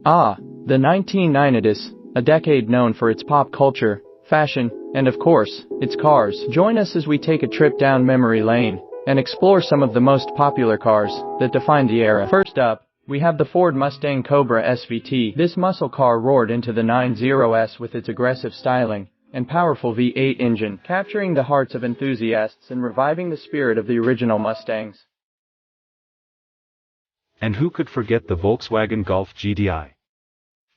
Ah, the 1990s, a decade known for its pop culture, fashion, and of course, its cars. Join us as we take a trip down memory lane and explore some of the most popular cars that defined the era. First up, we have the Ford Mustang Cobra SVT. This muscle car roared into the 90s with its aggressive styling and powerful V8 engine, capturing the hearts of enthusiasts and reviving the spirit of the original Mustangs. And who could forget the Volkswagen Golf GTI?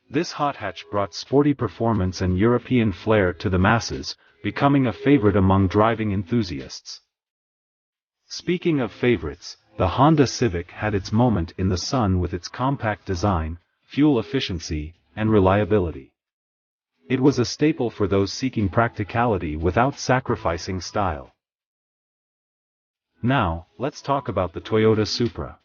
This hot hatch brought sporty performance and European flair to the masses, becoming a favorite among driving enthusiasts. Speaking of favorites, the Honda Civic had its moment in the sun with its compact design, fuel efficiency, and reliability. It was a staple for those seeking practicality without sacrificing style. Now, let's talk about the Toyota Supra.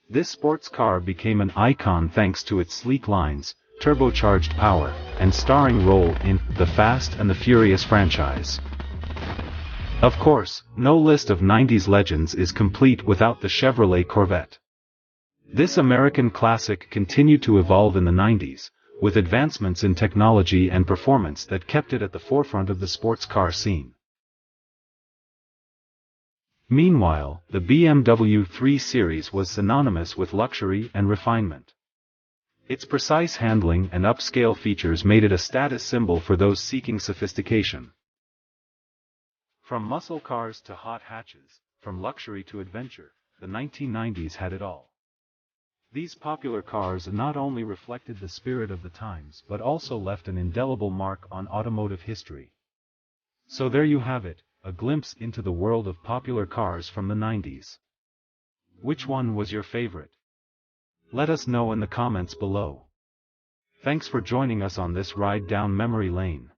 This sports car became an icon thanks to its sleek lines, turbocharged power, and starring role in The Fast and the Furious franchise. Of course, no list of 90s legends is complete without the Chevrolet Corvette. This American classic continued to evolve in the 90s, with advancements in technology and performance that kept it at the forefront of the sports car scene. Meanwhile, the BMW 3 Series was synonymous with luxury and refinement. Its precise handling and upscale features made it a status symbol for those seeking sophistication. From muscle cars to hot hatches, from luxury to adventure, the 1990s had it all. These popular cars not only reflected the spirit of the times but also left an indelible mark on automotive history. So there you have it, a glimpse into the world of popular cars from the 90s. Which one was your favorite? Let us know in the comments below. Thanks for joining us on this ride down memory lane.